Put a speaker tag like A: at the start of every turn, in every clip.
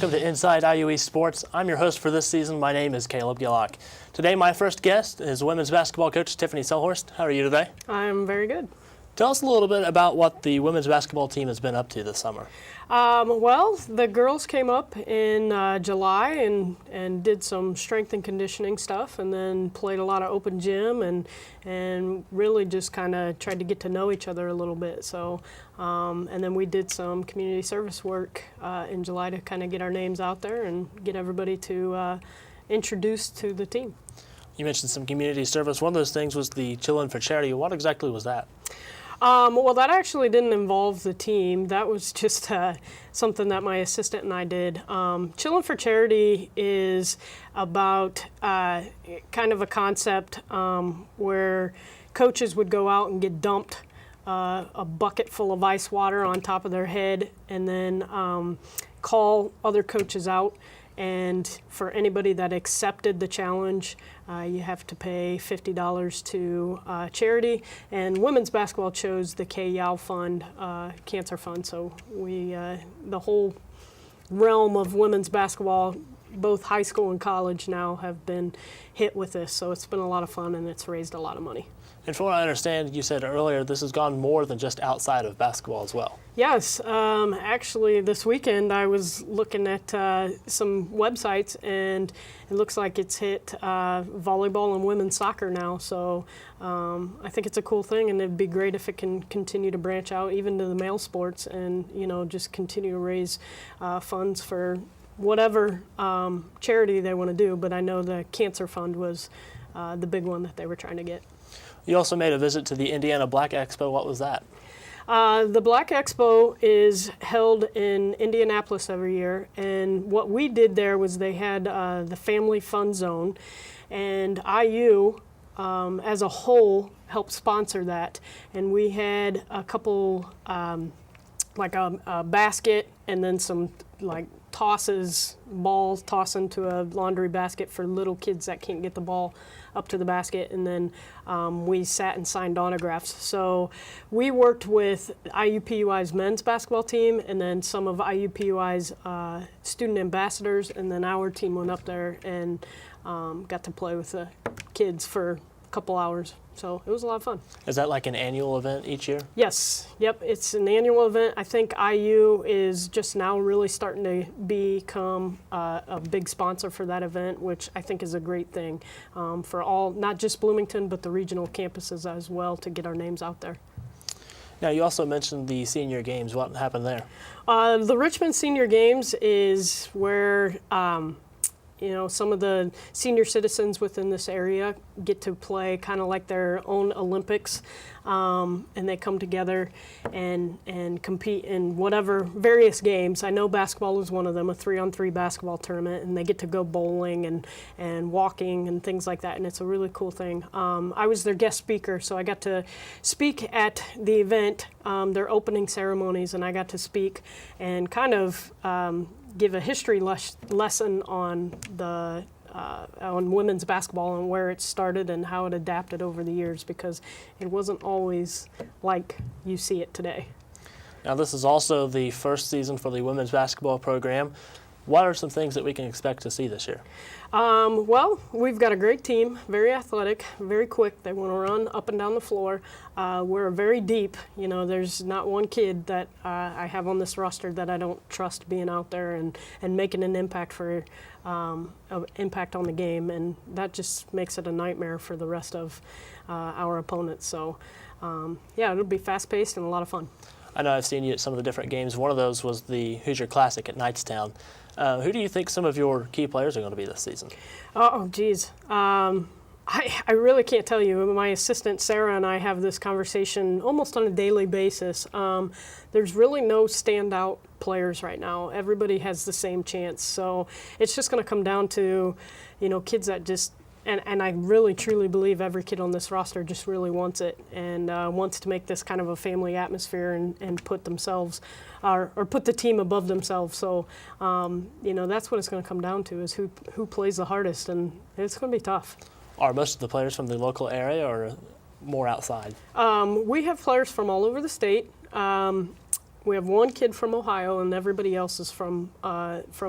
A: welcome to Inside IUE Sports. I'm your host for this season. My name is Caleb Gillock. Today, my first guest is women's basketball coach Tiffany Selhorst. How are you today?
B: I'm very good.
A: Tell us a little bit about what the women's basketball team has been up to this summer.
B: Well, the girls came up in July and did some strength and conditioning stuff, and then played a lot of open gym and really just kind of tried to get to know each other a little bit. So, and then we did some community service work in July to kind of get our names out there and get everybody to introduced to the team.
A: You mentioned some community service. One of those things was the Chillin' for Charity. What exactly was that?
B: Well, that actually didn't involve the team. That was just something that my assistant and I did. Chillin' for Charity is about kind of a concept where coaches would go out and get dumped a bucket full of ice water on top of their head and then call other coaches out. And for anybody that accepted the challenge, you have to pay $50 to charity. And women's basketball chose the Kay Yow Fund, Cancer Fund. So we, the whole realm of women's basketball, both high school and college now, have been hit with this. So it's been a lot of fun and it's raised a lot of money.
A: And from what I understand, you said earlier, this has gone more than just outside of basketball as well.
B: Yes. Actually, this weekend I was looking at some websites, and it looks like it's hit volleyball and women's soccer now. So I think it's a cool thing, and it'd be great if it can continue to branch out even to the male sports and, you know, just continue to raise funds for whatever charity they want to do. But I know the Cancer Fund was the big one that they were trying to get.
A: You also made a visit to the Indiana Black Expo. What was that?
B: The Black Expo is held in Indianapolis every year, and what we did there was they had the Family Fun Zone, and IU as a whole helped sponsor that, and we had a couple, like a basket and then some like balls tossed into a laundry basket for little kids that can't get the ball up to the basket, and then we sat and signed autographs. So we worked with IUPUI's men's basketball team and then some of IUPUI's student ambassadors, and then our team went up there and got to play with the kids for a couple hours. So it was a lot of fun.
A: Is that like an annual event each year?
B: Yes. Yep. It's an annual event. I think IU is just now really starting to become a big sponsor for that event, which I think is a great thing for all, not just Bloomington, but the regional campuses as well, to get our names out there.
A: Now, you also mentioned the senior games. What happened there?
B: The Richmond Senior Games is where you know, some of the senior citizens within this area get to play kind of like their own Olympics, and they come together and compete in whatever various games. I know basketball is one of them, a 3-on-3 basketball tournament, and they get to go bowling and walking and things like that, and it's a really cool thing. I was their guest speaker, so I got to speak at the event, their opening ceremonies, and I got to speak and kind of give a history lesson on on women's basketball and where it started and how it adapted over the years, because it wasn't always like you see it today.
A: Now, this is also the first season for the women's basketball program. What are some things that we can expect to see this year?
B: Well, we've got a great team, very athletic, very quick. They want to run up and down the floor. We're very deep. You know, there's not one kid that I have on this roster that I don't trust being out there and making an impact impact on the game, and that just makes it a nightmare for the rest of our opponents. So, yeah, it'll be fast-paced and a lot of fun.
A: I know I've seen you at some of the different games. One of those was the Hoosier Classic at Knightstown. Who do you think some of your key players are going to be this season?
B: Oh, geez. I really can't tell you. My assistant, Sarah, and I have this conversation almost on a daily basis. There's really no standout players right now. Everybody has the same chance. So it's just going to come down to, you know, kids that just, and I really truly believe every kid on this roster just really wants it and wants to make this kind of a family atmosphere and put themselves or put the team above themselves. So, you know, that's what it's going to come down to, is who plays the hardest, and it's going to be tough.
A: Are most of the players from the local area or more outside?
B: We have players from all over the state. we have one kid from Ohio, and everybody else is from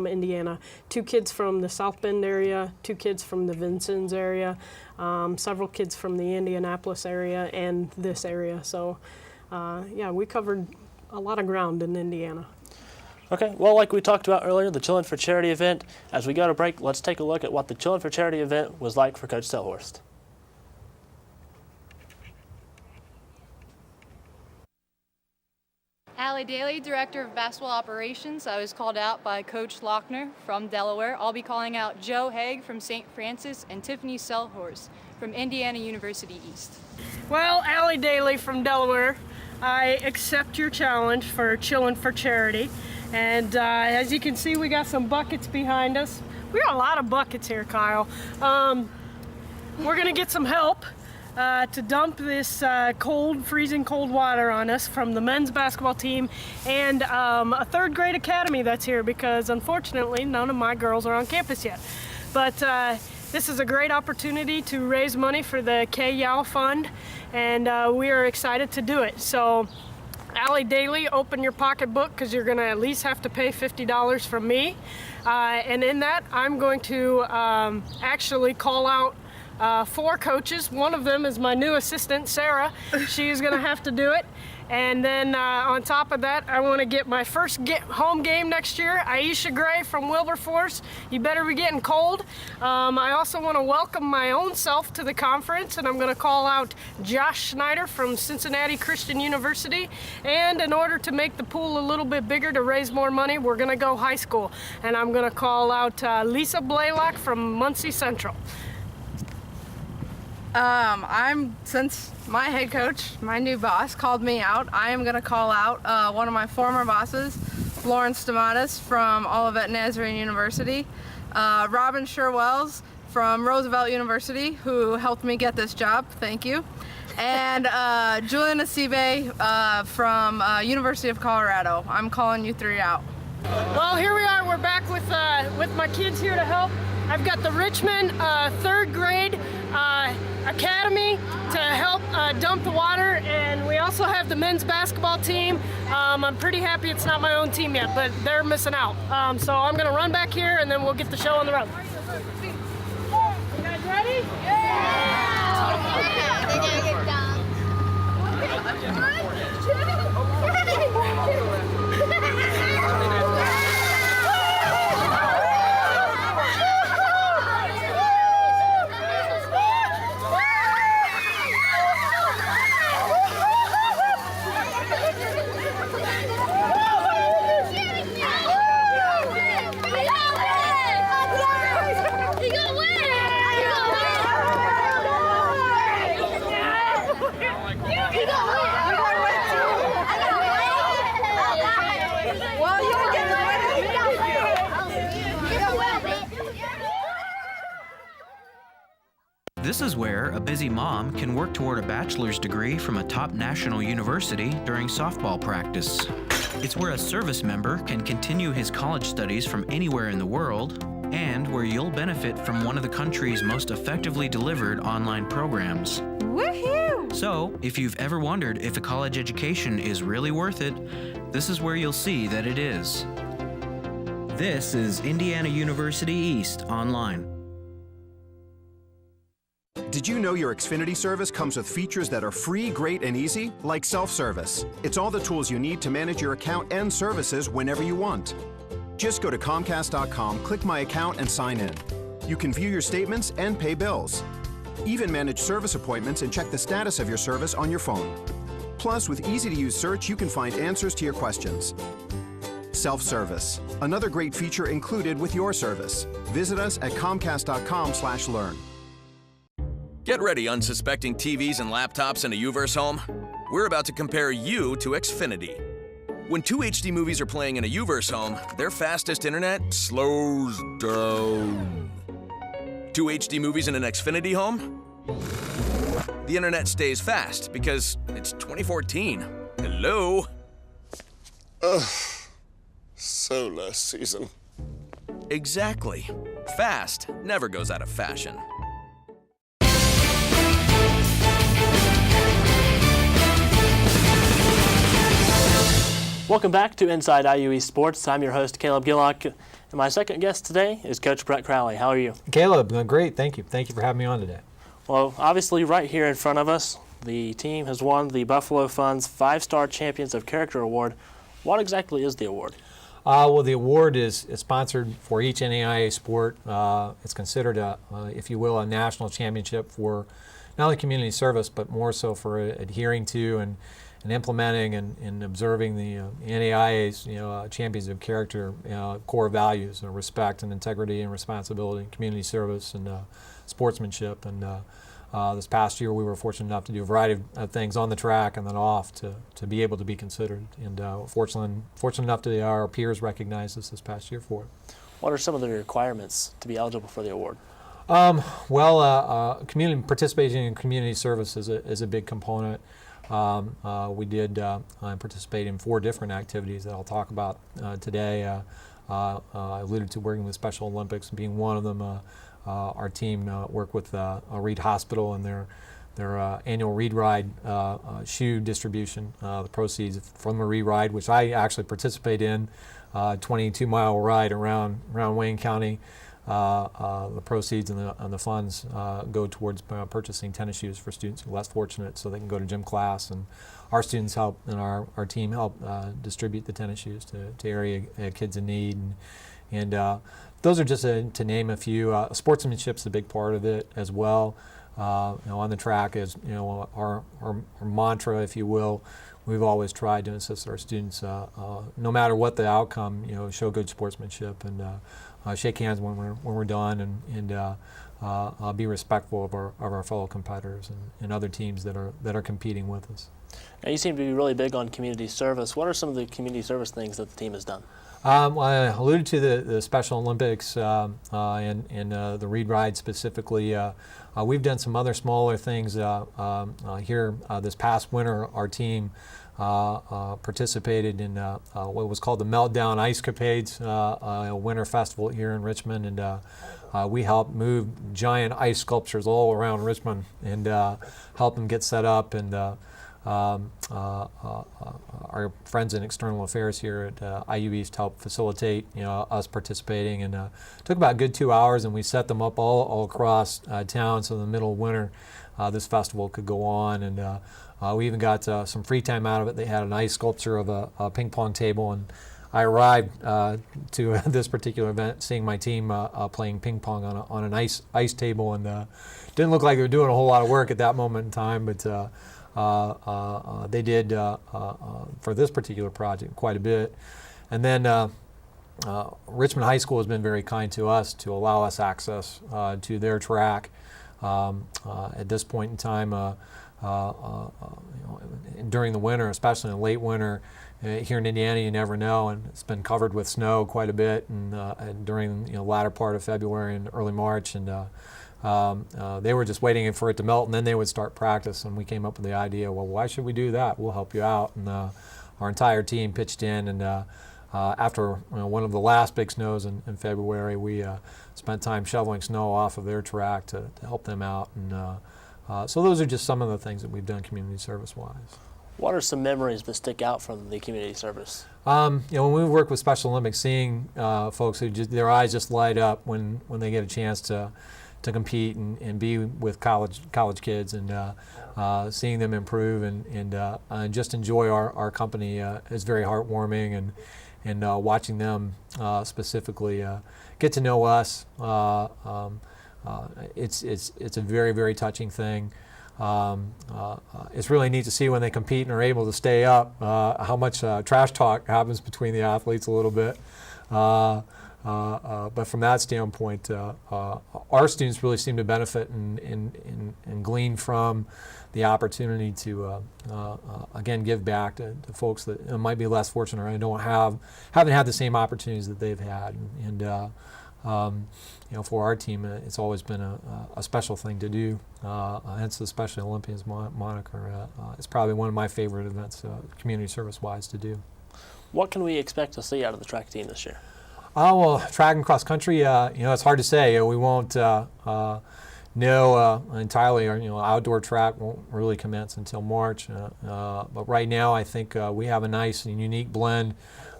B: Indiana. 2 kids from the South Bend area, 2 kids from the Vincennes area, several kids from the Indianapolis area and this area. So, yeah, we covered a lot of ground in Indiana.
A: Okay, well, like we talked about earlier, the Chillin' for Charity event. As we go to break, let's take a look at what the Chillin' for Charity event was like for Coach Selhorst.
C: Allie Daly, Director of Basketball Operations. I was called out by Coach Lochner from Delaware. I'll be calling out Joe Haig from St. Francis and Tiffany Selhorst from Indiana University East.
B: Well, Allie Daly from Delaware, I accept your challenge for Chillin' for Charity. And as you can see, we got some buckets behind us. We got a lot of buckets here, Kyle. We're gonna get some help to dump this freezing cold water on us from the men's basketball team and a 3rd grade academy that's here, because unfortunately none of my girls are on campus yet. But this is a great opportunity to raise money for the K-Yow Fund, and we are excited to do it. So, Allie Daly, open your pocketbook, because you're going to at least have to pay $50 from me. And in that, I'm going to actually call out 4 coaches. One of them is my new assistant, Sarah. She's going to have to do it. And then on top of that, I want to get my first home game next year, Aisha Gray from Wilberforce. You better be getting cold. I also want to welcome my own self to the conference, and I'm going to call out Josh Schneider from Cincinnati Christian University. And in order to make the pool a little bit bigger to raise more money, we're going to go high school. And I'm going to call out Lisa Blaylock from Muncie Central.
D: Since my head coach, my new boss, called me out, I am going to call out one of my former bosses, Florence Stamatis from Olivet Nazarene University, Robin Sherwells from Roosevelt University, who helped me get this job, thank you, and Julian Asibe from University of Colorado. I'm calling you 3 out.
B: Well, here we are. We're back with my kids here to help. I've got the Richmond 3rd grade academy to help dump the water, and we also have the men's basketball team. I'm pretty happy it's not my own team yet, but they're missing out. So I'm going to run back here, and then we'll get the show on the road. You guys ready?
E: This is where a busy mom can work toward a bachelor's degree from a top national university during softball practice. It's where a service member can continue his college studies from anywhere in the world, and where you'll benefit from one of the country's most effectively delivered online programs.
D: Woohoo!
E: So, if you've ever wondered if a college education is really worth it, this is where you'll see that it is. This is Indiana University East Online.
F: Did you know your Xfinity service comes with features that are free, great, and easy? Like self-service. It's all the tools you need to manage your account and services whenever you want. Just go to Comcast.com, click My Account, and sign in. You can view your statements and pay bills. Even manage service appointments and check the status of your service on your phone. Plus, with easy-to-use search, you can find answers to your questions. Self-service. Another great feature included with your service. Visit us at Comcast.com/learn.
G: Get ready, unsuspecting TVs and laptops in a UVerse home. We're about to compare you to Xfinity. When 2 HD movies are playing in a UVerse home, their fastest internet slows down. 2 HD movies in an Xfinity home? The internet stays fast because it's 2014. Hello?
H: Ugh. So last season.
G: Exactly. Fast never goes out of fashion.
A: Welcome back to Inside IUE Sports. I'm your host, Caleb Gillock, and my second guest today is Coach Brett Crowley. How are you?
I: Caleb, great. Thank you. Thank you for having me on today.
A: Well, obviously right here in front of us, the team has won the Buffalo Fun's 5-Star Champions of Character Award. What exactly is the award?
I: Well, the award is sponsored for each NAIA sport. It's considered, if you will, a national championship for not only community service, but more so for adhering to and implementing and observing the NAIA's Champions of Character core values: respect and integrity and responsibility, and community service and sportsmanship. And this past year, we were fortunate enough to do a variety of things on the track and then off to be able to be considered. And fortunate enough to our peers recognize us this past year for it.
A: What are some of the requirements to be eligible for the award?
I: Community participation in community service is a big component. We did participate in 4 different activities that I'll talk about today. I alluded to working with Special Olympics being one of them. Our team worked with Reed Hospital and their annual Reed Ride shoe distribution. The proceeds from the Reed Ride, which I actually participate in, 22-mile ride around Wayne County. The proceeds and the funds go towards purchasing tennis shoes for students who are less fortunate, so they can go to gym class, and our students help, and our team help distribute the tennis shoes to area kids in need, and those are just to name a few. Sportsmanship's a big part of it as well. On the track is our mantra, if you will. We've always tried to insist our students, no matter what the outcome, show good sportsmanship and shake hands when we're done, and be respectful of our fellow competitors and other teams that are competing with us.
A: Now, you seem to be really big on community service. What are some of the community service things that the team has done?
I: I alluded to the Special Olympics and the Reed Ride specifically. We've done some other smaller things here this past winter. Our team participated in what was called the Meltdown Ice Capades, a winter festival here in Richmond, and we helped move giant ice sculptures all around Richmond and help them get set up. And our friends in external affairs here at IU East helped facilitate us participating, and took about a good 2 hours, and we set them up all across town, so in the middle of winter this festival could go on. And we even got some free time out of it. They had an ice sculpture of a ping pong table, and I arrived to this particular event seeing my team playing ping pong on an ice table, and didn't look like they were doing a whole lot of work at that moment in time, but they did for this particular project quite a bit. And then Richmond High School has been very kind to us to allow us access to their track. At this point in time, during the winter, especially in the late winter, here in Indiana, you never know, and it's been covered with snow quite a bit, and during the latter part of February and early March, and they were just waiting for it to melt, and then they would start practice. And we came up with the idea, well, why should we do that? We'll help you out. And our entire team pitched in, and after one of the last big snows in February, we spent time shoveling snow off of their track to help them out. And so those are just some of the things that we've done community service-wise.
A: What are some memories that stick out from the community service?
I: When we work with Special Olympics, seeing folks who their eyes just light up when they get a chance to compete and be with college kids, and seeing them improve and just enjoy our company is very heartwarming, and watching them specifically get to know us, it's a very, very touching thing. It's really neat to see when they compete and are able to stay up, how much trash talk happens between the athletes a little bit. But from that standpoint, our students really seem to benefit and glean from the opportunity to, again, give back to folks that might be less fortunate or haven't had the same opportunities that they've had. And for our team, it's always been a special thing to do. Hence the Special Olympians moniker. It's probably one of my favorite events, community service-wise, to do.
A: What can we expect to see out of the track team this year?
I: Well, track and cross country, it's hard to say. We won't No, entirely. Outdoor track won't really commence until March. But right now, I think we have a nice and unique blend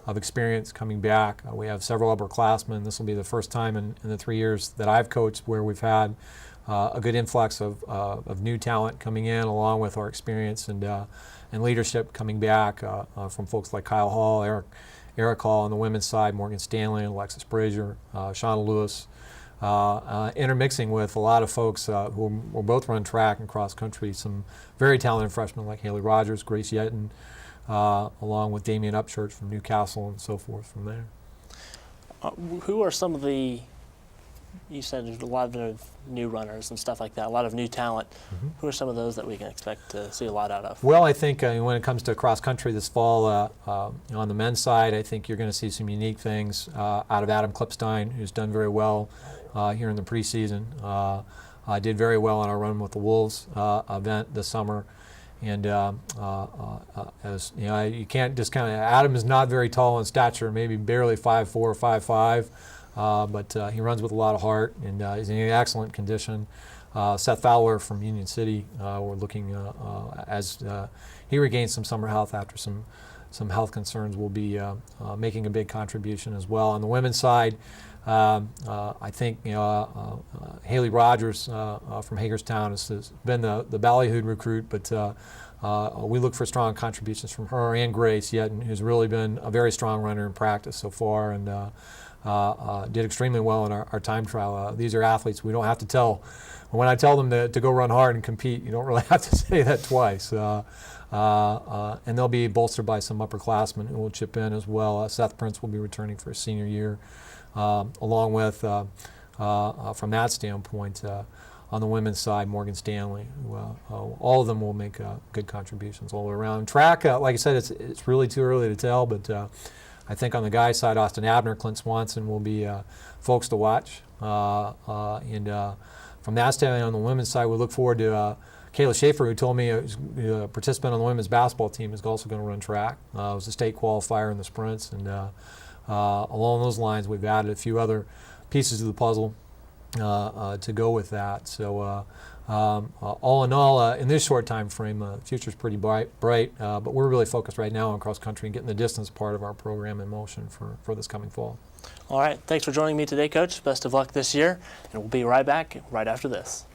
I: of experience coming back. We have several upperclassmen. This will be the first time in the 3 years that I've coached where we've had a good influx of new talent coming in, along with our experience and leadership coming back from folks like Kyle Hall, Eric Hall on the women's side, Morgan Stanley, Alexis Brazier, Shauna Lewis, intermixing with a lot of folks who will both run track and cross country, some very talented freshmen like Haley Rogers, Grace Yetton, along with Damian Upchurch from Newcastle and so forth from there.
A: Who are some of you said there's a lot of new runners and stuff like that, a lot of new talent. Who are some of those that we can expect to see a lot out of?
I: Well, I think when it comes to cross country this fall, on the men's side, I think you're going to see some unique things out of Adam Klipstein, who's done very well here in the preseason. Did very well on our Run with the Wolves event this summer. And as you know, you can't discount it. Adam is not very tall in stature, maybe barely 5'4" or 5'5". But he runs with a lot of heart and is in excellent condition. Seth Fowler from Union City, we're looking as he regains some summer health after some health concerns, will be making a big contribution as well. On the women's side, I think Haley Rogers from Hagerstown has been the ballyhooed recruit, but we look for strong contributions from her and Grace Yetton, who's really been a very strong runner in practice so far, and did extremely well in our time trial. These are athletes we don't have to tell. When I tell them to go run hard and compete, you don't really have to say that twice. And they'll be bolstered by some upperclassmen who will chip in as well. Seth Prince will be returning for his senior year, along with, from that standpoint, on the women's side, Morgan Stanley, who all of them will make good contributions all the way around. Track, like I said, it's really too early to tell, but I think on the guys' side, Austin Abner, Clint Swanson will be folks to watch. And from that standpoint, on the women's side, we look forward to Kayla Schaefer, who told me a participant on the women's basketball team is also going to run track. Was a state qualifier in the sprints. And along those lines, we've added a few other pieces of the puzzle to go with that. So all in all, in this short time frame, the future's pretty bright, but we're really focused right now on cross country and getting the distance part of our program in motion for this coming fall.
A: All right, thanks for joining me today, Coach. Best of luck this year, and we'll be right back right after this.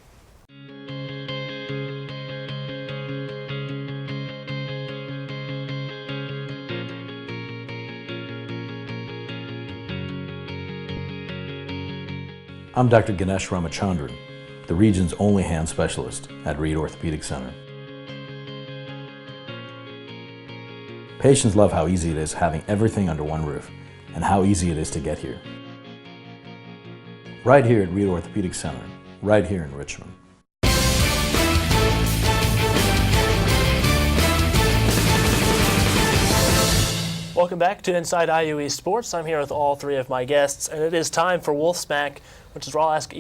J: I'm Dr. Ganesh Ramachandran, the region's only hand specialist at Reed Orthopedic Center. Patients love how easy it is having everything under one roof and how easy it is to get here. Right here at Reed Orthopedic Center, right here in Richmond.
A: Welcome back to Inside IUE Sports. I'm here with all three of my guests, and it is time for Wolf Smack, which is where I'll ask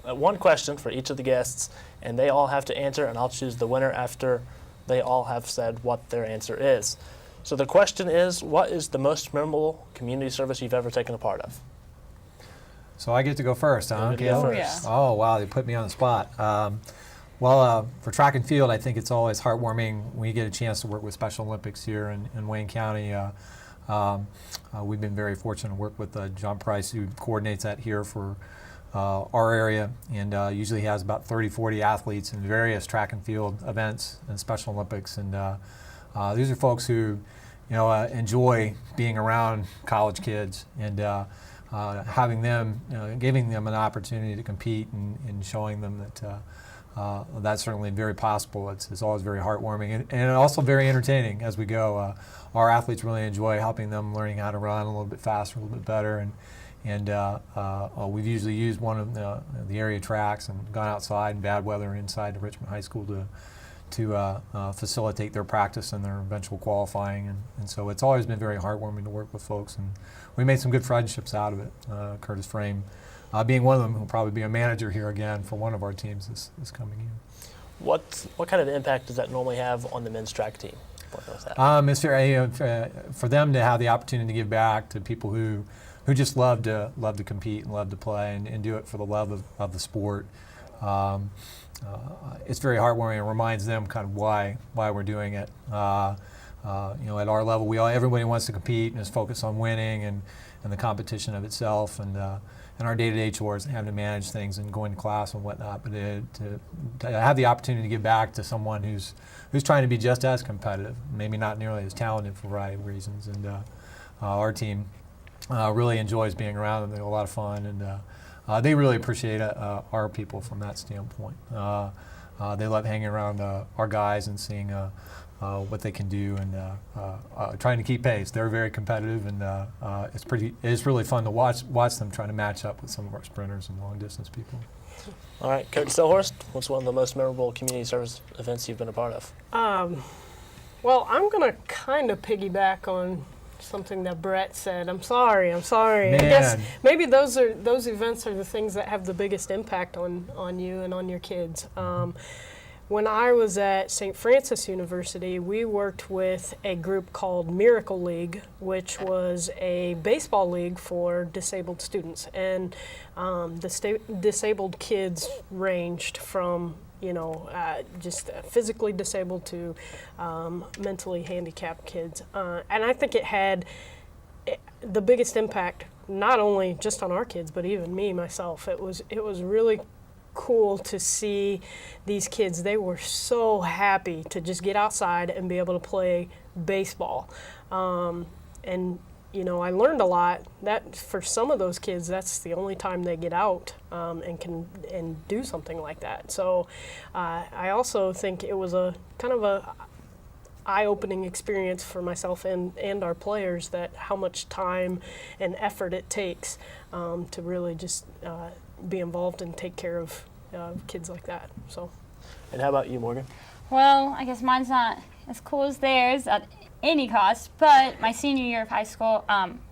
A: one question for each of the guests, and they all have to answer, and I'll choose the winner after they all have said what their answer is. So the question is, what is the most memorable community service you've ever taken a part of?
I: So I get to go first, huh?
A: You get to go first.
B: Yeah.
I: Oh, wow, they put me on the spot. Well, for track and field, I think it's always heartwarming when you get a chance to work with Special Olympics here in Wayne County. We've been very fortunate to work with John Price, who coordinates that here for our area, and usually has about 30, 40 athletes in various track and field events and Special Olympics. And these are folks who, enjoy being around college kids and having them, giving them an opportunity to compete and showing them that that's certainly very possible. It's always very heartwarming and also very entertaining as we go. Our athletes really enjoy helping them learning how to run a little bit faster, a little bit better, and we've usually used one of the area tracks and gone outside in bad weather inside to Richmond High School to facilitate their practice and their eventual qualifying, and so it's always been very heartwarming to work with folks, and we made some good friendships out of it. Curtis Frame being one of them, who'll probably be a manager here again for one of our teams this coming year.
A: What kind of impact does that normally have on the men's track team?
I: It's very, for them to have the opportunity to give back to people who just love to compete and love to play and do it for the love of the sport. it's very heartwarming and reminds them kind of why we're doing it. At our level, everybody wants to compete and is focused on winning and the competition of itself and our day-to-day chores and having to manage things and going to class and whatnot. But to have the opportunity to give back to someone who's trying to be just as competitive, maybe not nearly as talented for a variety of reasons. And our team really enjoys being around them. They're a lot of fun, and they really appreciate our people from that standpoint. They love hanging around our guys and seeing what they can do and trying to keep pace. They're very competitive, and it's really fun to watch them trying to match up with some of our sprinters and long distance people.
A: All right, Coach Stillhorst, what's one of the most memorable community service events you've been a part of?
B: Well, I'm going to kind of piggyback on something that Brett said. I'm sorry.
I: Man.
B: I guess maybe those events are the things that have the biggest impact on you and on your kids. When I was at St. Francis University, we worked with a group called Miracle League, which was a baseball league for disabled students. And the disabled kids ranged from just physically disabled to mentally handicapped kids. And I think it had the biggest impact, not only just on our kids, but even me, myself. It was really cool to see these kids. They were so happy to just get outside and be able to play baseball. And I learned a lot. That for some of those kids, that's the only time they get out and can do something like that. So I also think it was a kind of a eye-opening experience for myself and our players, that how much time and effort it takes to really just be involved and take care of kids like that. So.
A: And how about you, Morgan?
K: Well, I guess mine's not as cool as theirs at any cost, but my senior year of high school,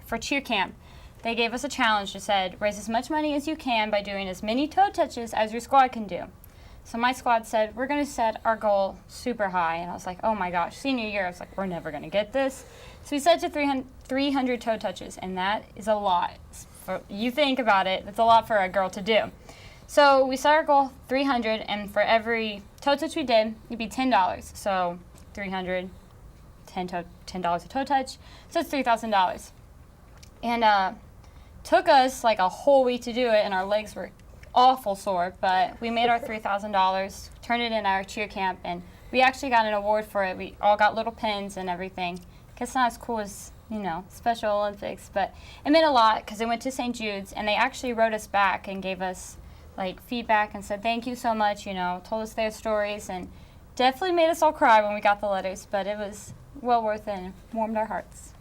K: for cheer camp, they gave us a challenge that said, raise as much money as you can by doing as many toe touches as your squad can do. So my squad said, we're going to set our goal super high. And I was like, oh my gosh, senior year, I was like, we're never going to get this. So we set it to 300 toe touches, and that is a lot. You think about it, that's a lot for a girl to do. So we set our goal 300, and for every toe touch we did, it'd be $10. So 300, $10 a toe touch, so it's $3,000. And took us like a whole week to do it, and our legs were awful sore, but we made our $3,000, turned it in our cheer camp, and we actually got an award for it. We all got little pins and everything. It's not as cool as, Special Olympics, but it meant a lot because it went to St. Jude's, and they actually wrote us back and gave us feedback and said thank you so much, told us their stories, and definitely made us all cry when we got the letters, but it was well worth it and warmed our hearts.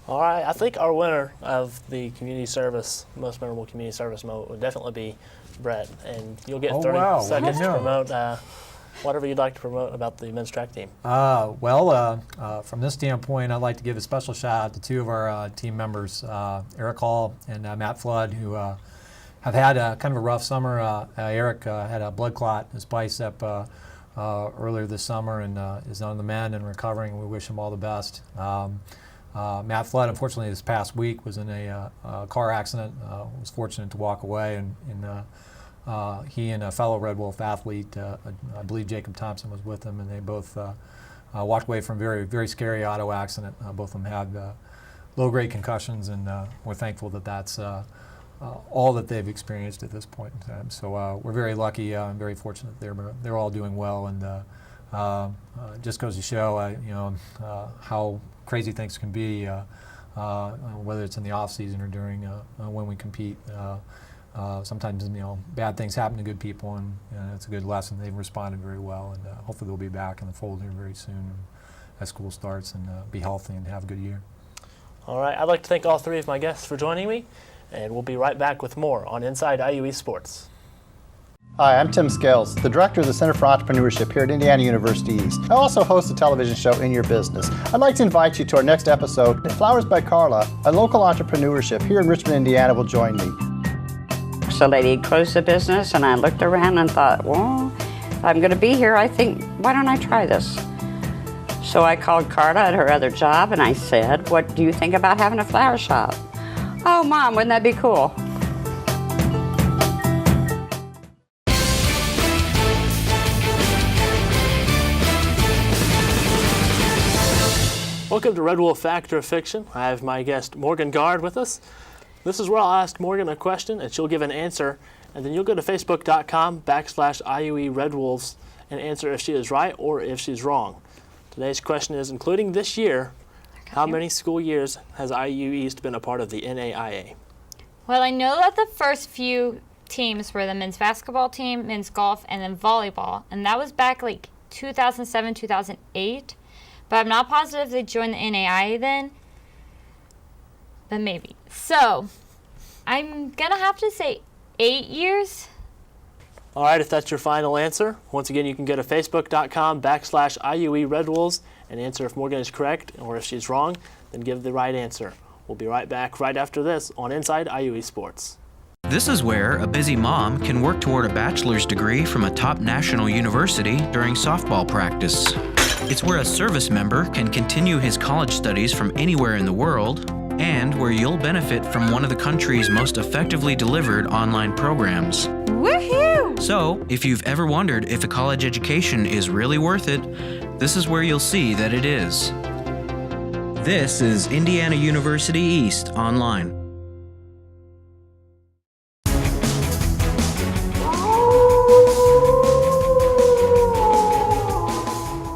A: All right, I think our winner of the community service, most memorable community service moment would definitely be Brett, and you'll get 30 seconds to promote whatever you'd like to promote about the men's track team.
I: From this standpoint, I'd like to give a special shout out to two of our team members, Eric Hall and Matt Flood, who have had kind of a rough summer. Eric had a blood clot in his bicep earlier this summer and is on the mend and recovering. We wish him all the best. Matt Flood, unfortunately, this past week was in a car accident. Was fortunate to walk away, and he and a fellow Red Wolf athlete, I believe Jacob Thompson, was with him, and they both walked away from a very, very scary auto accident. Both of them had low-grade concussions, and we're thankful that that's all that they've experienced at this point in time. So we're very lucky and very fortunate they're all doing well, and just goes to show how crazy things can be, whether it's in the off season or during when we compete. Sometimes bad things happen to good people, and it's a good lesson. They've responded very well, and hopefully they'll be back in the fold here very soon as school starts, and be healthy and have a good year.
A: All right, I'd like to thank all three of my guests for joining me, and we'll be right back with more on Inside IUE Sports.
L: Hi, I'm Tim Scales, the director of the Center for Entrepreneurship here at Indiana University East. I also host a television show, In Your Business. I'd like to invite you to our next episode. Flowers by Carla, a local entrepreneurship here in Richmond, Indiana, will join me.
M: So lady closed the business, and I looked around and thought, well, if I'm going to be here, I think, why don't I try this? So I called Carla at her other job, and I said, what do you think about having a flower shop? Oh, Mom, wouldn't that be cool?
A: Welcome to Red Wolf Fact or Fiction. I have my guest Morgan Gard with us. This is where I'll ask Morgan a question and she'll give an answer, and then you'll go to facebook.com/IUE Red Wolves and answer if she is right or if she's wrong. Today's question is, including this year, how many school years has IU East been a part of the NAIA?
K: Well, I know that the first few teams were the men's basketball team, men's golf, and then volleyball, and that was back like 2007, 2008. But I'm not positive they joined the NAIA then, but maybe. So, I'm gonna have to say 8 years.
A: All right, if that's your final answer, once again, you can go to facebook.com/IUE Red Wolves and answer if Morgan is correct, or if she's wrong, then give the right answer. We'll be right back right after this on Inside IUE Sports.
E: This is where a busy mom can work toward a bachelor's degree from a top national university during softball practice. It's where a service member can continue his college studies from anywhere in the world, and where you'll benefit from one of the country's most effectively delivered online programs.
K: Woohoo!
E: So, if you've ever wondered if a college education is really worth it, this is where you'll see that it is. This is Indiana University East Online.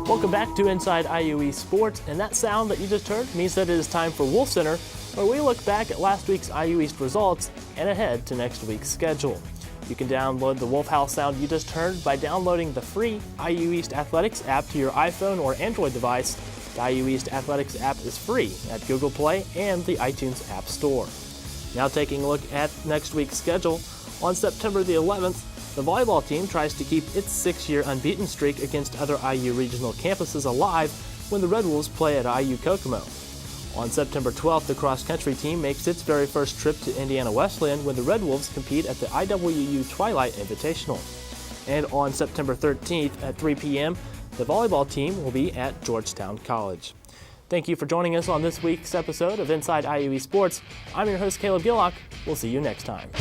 A: Welcome back to Inside IUE Sports, and that sound that you just heard means that it is time for Wolf Center, where we look back at last week's IU East results and ahead to next week's schedule. You can download the Wolf House sound you just heard by downloading the free IU East Athletics app to your iPhone or Android device. The IU East Athletics app is free at Google Play and the iTunes App Store. Now taking a look at next week's schedule, on September the 11th, the volleyball team tries to keep its 6-year unbeaten streak against other IU regional campuses alive when the Red Wolves play at IU Kokomo. On September 12th, the cross-country team makes its very first trip to Indiana Wesleyan when the Red Wolves compete at the IWU Twilight Invitational. And on September 13th at 3 p.m., the volleyball team will be at Georgetown College. Thank you for joining us on this week's episode of Inside IUE Sports. I'm your host, Caleb Gillock. We'll see you next time.